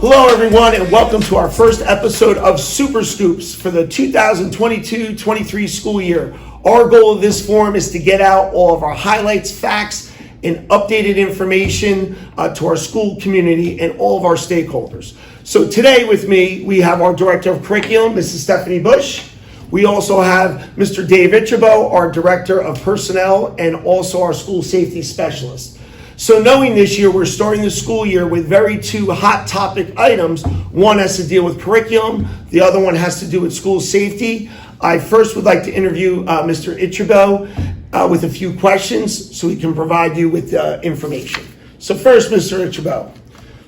Hello, everyone, and welcome to our first episode of Super Scoops for the 2022-23 school year. Our goal of this forum is to get out all of our highlights, facts, and updated information to our school community and all of our stakeholders. So today with me, we have our Director of Curriculum, Mrs. Stephanie Bush. We also have Mr. Dave Ytreboe, our Director of Personnel, and also our School Safety Specialist. So knowing this year, we're starting the school year with two hot topic items. One has to deal with curriculum. The other one has to do with school safety. I first would like to interview Mr. Ytreboe with a few questions so he can provide you with information. So first, Mr. Ytreboe,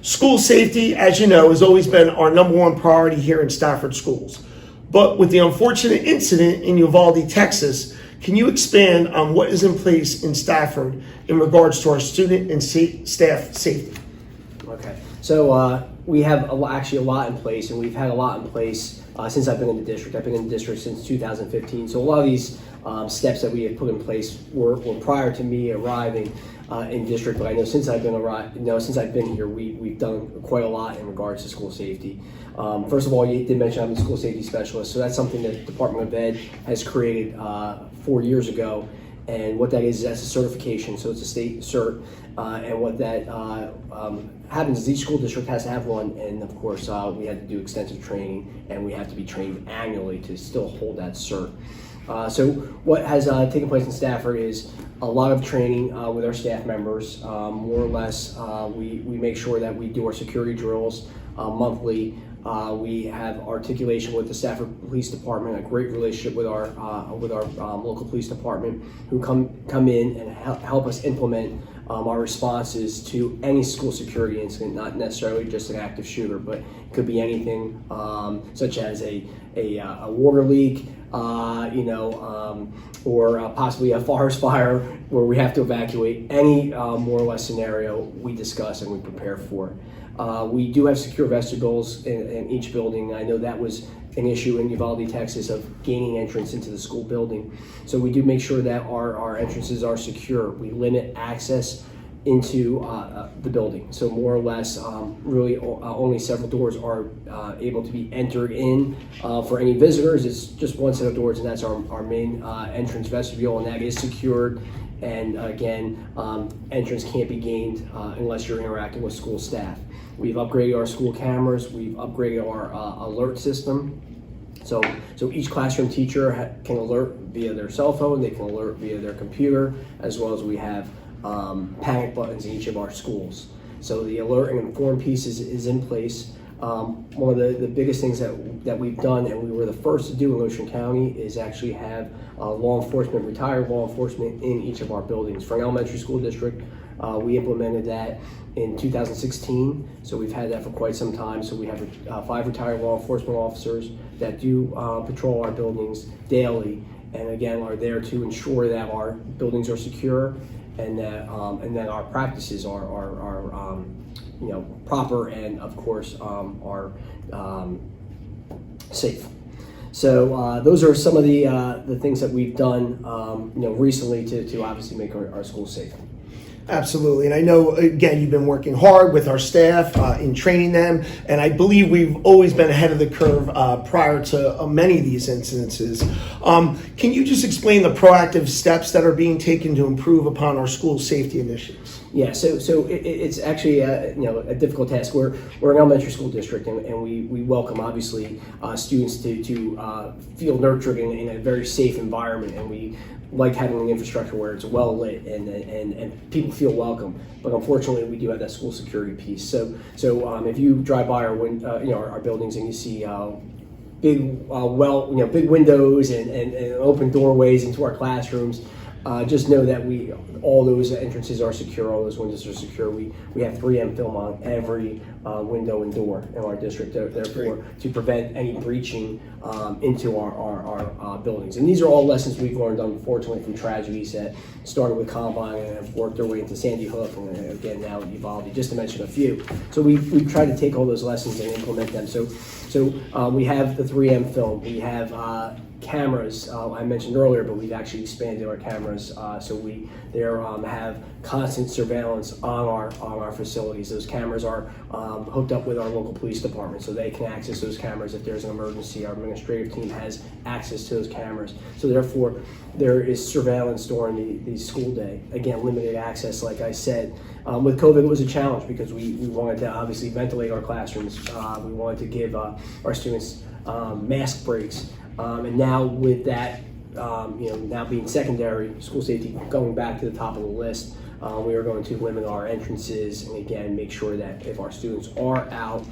school safety, as you know, has always been our number one priority here in Stafford schools. But with the unfortunate incident in Uvalde, Texas, can you expand on what is in place in Stafford in regards to our student and staff safety? Okay, so we have actually a lot in place, and we've had a lot in place since I've been in the district. I've been in the district since 2015, so a lot of these steps that we have put in place were prior to me arriving in district. But I know since I've been here, we've done quite a lot in regards to school safety. First of all, you did mention I'm a school safety specialist, so that's something that the Department of Ed has created 4 years ago. And what that is that's a certification, so it's a state cert. And what that happens is each school district has to have one, and of course we had to do extensive training, and we have to be trained annually to still hold that cert. So what has taken place in Stafford is a lot of training with our staff members. More or less, we make sure that we do our security drills monthly. We have articulation with the Stafford Police Department, a great relationship with our local police department, who come in and help us implement our responses to any school security incident, not necessarily just an active shooter, but it could be anything such as a water leak, or possibly a forest fire where we have to evacuate. Any more or less scenario we discuss and we prepare for. We do have secure vestibules in each building. I know that was an issue in Uvalde, Texas, of gaining entrance into the school building. So we do make sure that our entrances are secure. We limit access into the building. So more or less, really only several doors are able to be entered in. For any visitors, it's just one set of doors, and that's our main entrance vestibule, and that is secured. And again, entrance can't be gained unless you're interacting with school staff. We've upgraded our school cameras. We've upgraded our alert system. So each classroom teacher can alert via their cell phone. They can alert via their computer, as well as we have panic buttons in each of our schools. So the alert and inform piece is in place. One of the biggest things that we've done, and we were the first to do in Ocean County, is actually have retired law enforcement in each of our buildings. For an elementary school district, we implemented that in 2016, so we've had that for quite some time. So we have 5 retired law enforcement officers that do patrol our buildings daily, and again are there to ensure that our buildings are secure and that our practices are proper, and of course are safe. So those are some of the things that we've done recently to obviously make our schools safe. Absolutely, and I know, again, you've been working hard with our staff in training them, and I believe we've always been ahead of the curve prior to many of these incidences. Can you just explain the proactive steps that are being taken to improve upon our school safety initiatives? Yeah, so it's actually a difficult task. We're an elementary school district, and we welcome obviously students to feel nurtured in a very safe environment, and we like having an infrastructure where it's well lit and people feel welcome. But unfortunately, we do have that school security piece. So if you drive by our buildings and you see big windows and open doorways into our classrooms, just know that all those entrances are secure, all those windows are secure. We have 3M film on every window and door in our district, therefore to prevent any breaching into our buildings. And these are all lessons we've learned, unfortunately, from tragedies that started with Combine and have worked their way into Sandy Hook, and again now Uvalde, just to mention a few. So we've tried to take all those lessons and implement them. So we have the 3M film. We have cameras, I mentioned earlier, but we've actually expanded our cameras, so we have constant surveillance on our facilities. Those cameras are hooked up with our local police department, so they can access those cameras if there's an emergency. Our administrative team has access to those cameras, so therefore there is surveillance during the school day. Again, limited access, like I said. With COVID, it was a challenge because we wanted to obviously ventilate our classrooms. We wanted to give our students mask breaks. And now with that, now being secondary, school safety going back to the top of the list, we are going to limit our entrances and again, make sure that if our students are out,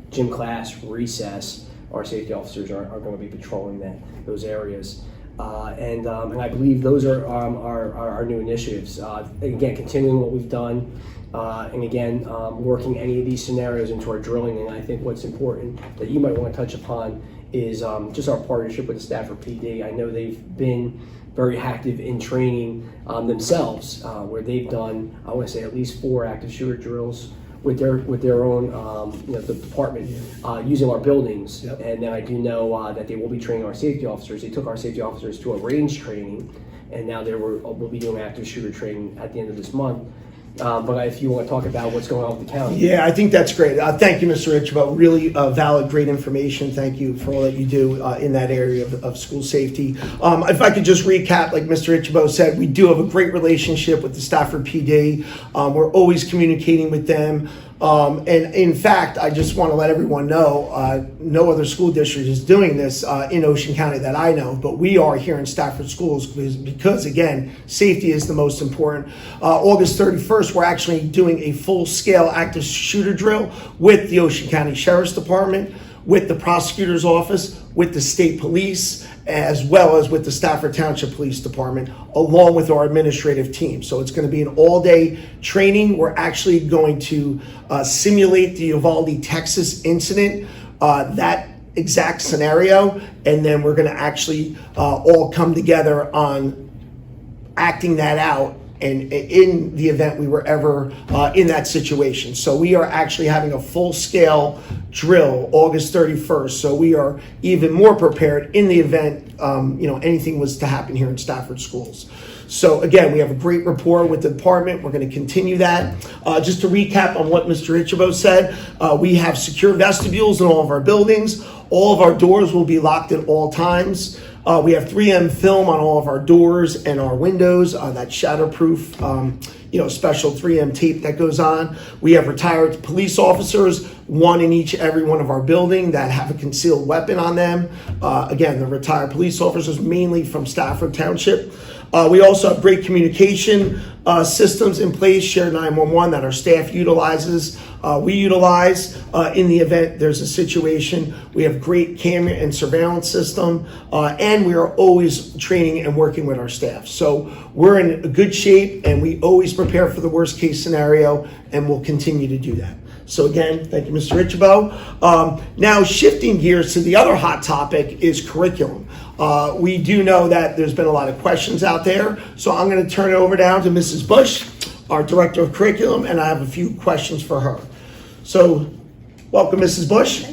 gym class, recess, our safety officers are going to be patrolling those areas. And I believe those are our new initiatives. Again, continuing what we've done, and again, working any of these scenarios into our drilling. And I think what's important that you might want to touch upon is just our partnership with the Stafford PD. I know they've been very active in training themselves, where they've done, I want to say, at least 4 active shooter drills with their own the department using our buildings. Yep. And then I do know that they will be training our safety officers. They took our safety officers to a range training, and now we'll be doing active shooter training at the end of this month. But if you want to talk about what's going on with the county. Yeah, I think that's great. Thank you, Mr. Ytreboe. Really valid, great information. Thank you for all that you do in that area of school safety. If I could just recap, like Mr. Ytreboe said, we do have a great relationship with the Stafford PD. We're always communicating with them. And in fact, I just want to let everyone know, no other school district is doing this in Ocean County that I know, but we are here in Stafford Schools because again, safety is the most important. August 31st, we're actually doing a full-scale active shooter drill with the Ocean County Sheriff's Department, with the prosecutor's office, with the state police, as well as with the Stafford Township Police Department, along with our administrative team. So it's going to be an all-day training. We're actually going to simulate the Uvalde, Texas incident, that exact scenario, and then we're going to actually all come together on acting that out and in the event we were ever in that situation. So we are actually having a full-scale drill August 31st. So we are even more prepared in the event anything was to happen here in Stafford Schools. So again, we have a great rapport with the department. We're going to continue that. Just to recap on what Mr. Ytreboe said, we have secure vestibules in all of our buildings. All of our doors will be locked at all times. We have 3M film on all of our doors and our windows, that shatterproof, special 3M tape that goes on. We have retired police officers, one in every one of our building that have a concealed weapon on them. Again, the retired police officers, mainly from Stafford Township. We also have great communication systems in place, Shared 911, that our staff utilizes. We utilize in the event there's a situation. We have great camera and surveillance system, and we are always training and working with our staff. So we're in a good shape, and we always prepare for the worst case scenario, and we'll continue to do that. So again, thank you, Mr. Ytreboe. Now shifting gears to the other hot topic is curriculum. We do know that there's been a lot of questions out there, so I'm going to turn it over down to Mrs. Bush, our Director of Curriculum, and I have a few questions for her. So welcome, Mrs. Bush.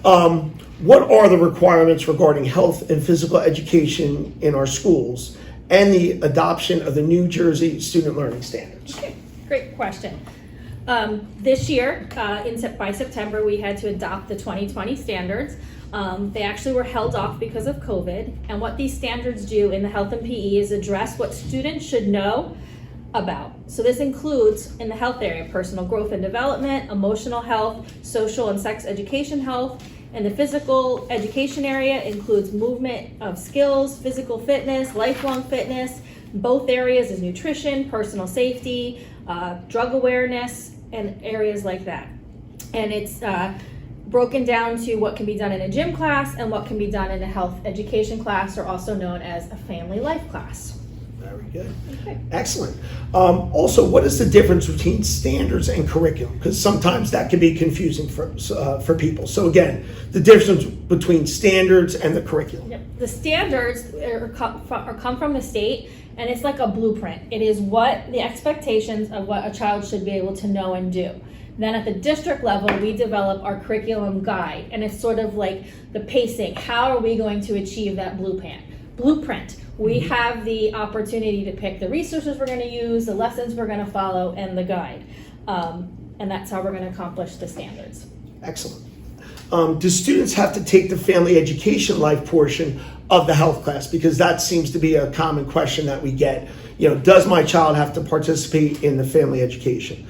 What are the requirements regarding health and physical education in our schools and the adoption of the New Jersey Student Learning Standards? Okay, great question. This year, by September, we had to adopt the 2020 standards. They actually were held off because of COVID. And what these standards do in the health and PE is address what students should know about. So this includes, in the health area, personal growth and development, emotional health, social and sex education health. In the physical education area, includes movement of skills, physical fitness, lifelong fitness. Both areas is nutrition, personal safety, drug awareness, and areas like that. And it's broken down to what can be done in a gym class and what can be done in a health education class, or also known as a family life class. Very good. Okay. Excellent. Also, what is the difference between standards and curriculum? Because sometimes that can be confusing for people. So again, the difference between standards and the curriculum. Yep. The standards come from the state, and it's like a blueprint. It is what the expectations of what a child should be able to know and do. Then at the district level, we develop our curriculum guide, and it's sort of like the pacing. How are we going to achieve that blueprint? We have the opportunity to pick the resources we're going to use, the lessons we're going to follow, and the guide. And that's how we're going to accomplish the standards. Excellent. Do students have to take the family education life portion of the health class? Because that seems to be a common question that we get. You know, does my child have to participate in the family education?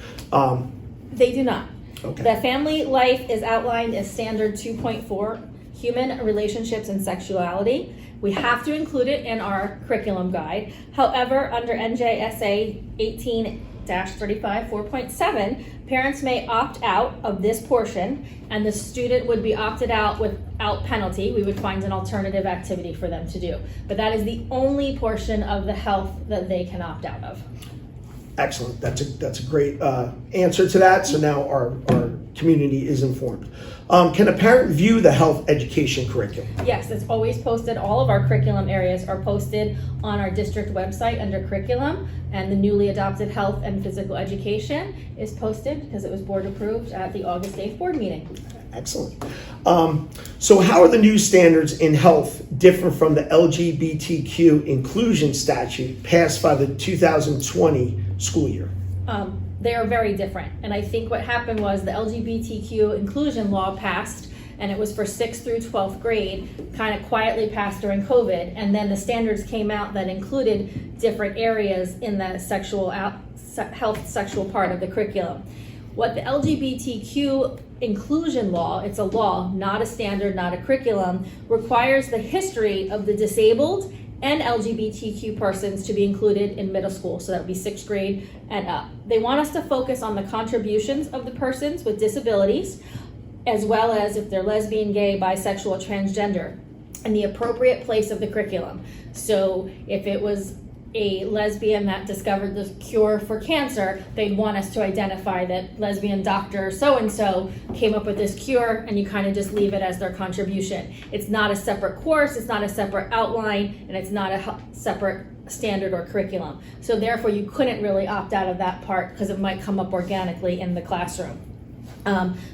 They do not. Okay. The family life is outlined as standard 2.4, human relationships and sexuality. We have to include it in our curriculum guide. However, under NJSA 18-35 4.7, parents may opt out of this portion, and the student would be opted out without penalty. We would find an alternative activity for them to do. But that is the only portion of the health that they can opt out of. Excellent. That's a great answer to that. So now our community is informed. Can a parent view the health education curriculum? Yes, it's always posted. All of our curriculum areas are posted on our district website under curriculum, and the newly adopted health and physical education is posted because it was board approved at the August 8th board meeting. Excellent. So how are the new standards in health different from the LGBTQ inclusion statute passed by the 2020 school year? They are very different. And I think what happened was the LGBTQ inclusion law passed, and it was for 6th through 12th grade, kind of quietly passed during COVID. And then the standards came out that included different areas in the health sexual part of the curriculum. What the LGBTQ inclusion law, it's a law, not a standard, not a curriculum, requires the history of the disabled and LGBTQ persons to be included in middle school, so that would be 6th grade and up. They want us to focus on the contributions of the persons with disabilities, as well as if they're lesbian, gay, bisexual, or transgender, in the appropriate place of the curriculum. So if it was a lesbian that discovered the cure for cancer, they'd want us to identify that lesbian doctor so-and-so came up with this cure, and you kind of just leave it as their contribution. It's not a separate course, it's not a separate outline, and it's not a separate standard or curriculum. So therefore, you couldn't really opt out of that part because it might come up organically in the classroom.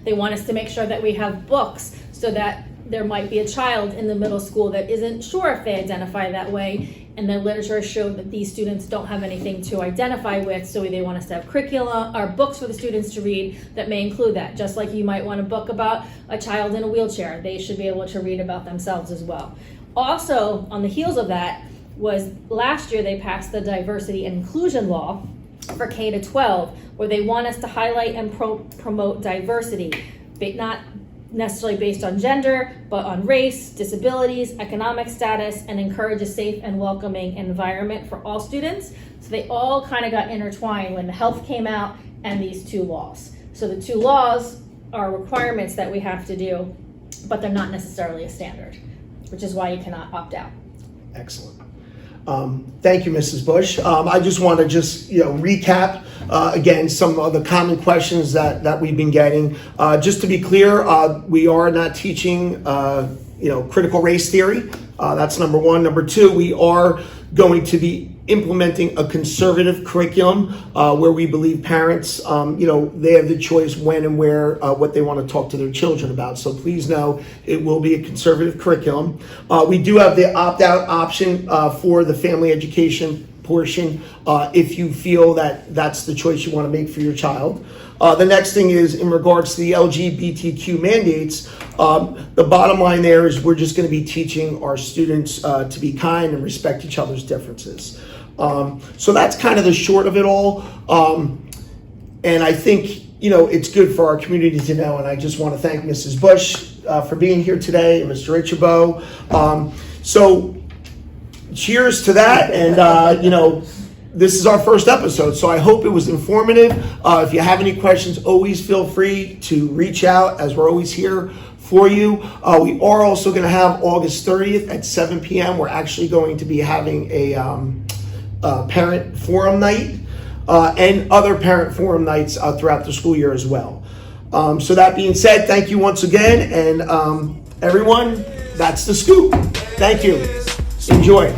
They want us to make sure that we have books so that there might be a child in the middle school that isn't sure if they identify that way, and the literature showed that these students don't have anything to identify with, so they want us to have curricula or books for the students to read that may include that. Just like you might want a book about a child in a wheelchair, they should be able to read about themselves as well. Also, on the heels of that, was last year they passed the diversity and inclusion law for K to 12, where they want us to highlight and promote diversity, but not necessarily based on gender, but on race, disabilities, economic status, and encourage a safe and welcoming environment for all students. So they all kind of got intertwined when the health came out and these two laws. So the two laws are requirements that we have to do, but they're not necessarily a standard, which is why you cannot opt out. Excellent. Thank you, Mrs. Bush. I just want to recap again some of the common questions that we've been getting. Just to be clear, we are not teaching critical race theory. That's number one. Number two, we are going to be implementing a conservative curriculum where we believe parents, they have the choice when and where, what they want to talk to their children about. So please know it will be a conservative curriculum. We do have the opt-out option for the family education portion if you feel that that's the choice you want to make for your child. The next thing is in regards to the LGBTQ mandates, the bottom line there is we're just going to be teaching our students to be kind and respect each other's differences. So that's kind of the short of it all. And I think, it's good for our community to know. And I just want to thank Mrs. Bush for being here today and Mr. Ytreboe. So cheers to that. And, this is our first episode, so I hope it was informative. If you have any questions, always feel free to reach out, as we're always here for you. We are also going to have August 30th at 7 p.m. We're actually going to be having a parent forum night and other parent forum nights throughout the school year as well. So that being said, thank you once again, and everyone, that's the scoop. Thank you. Enjoy.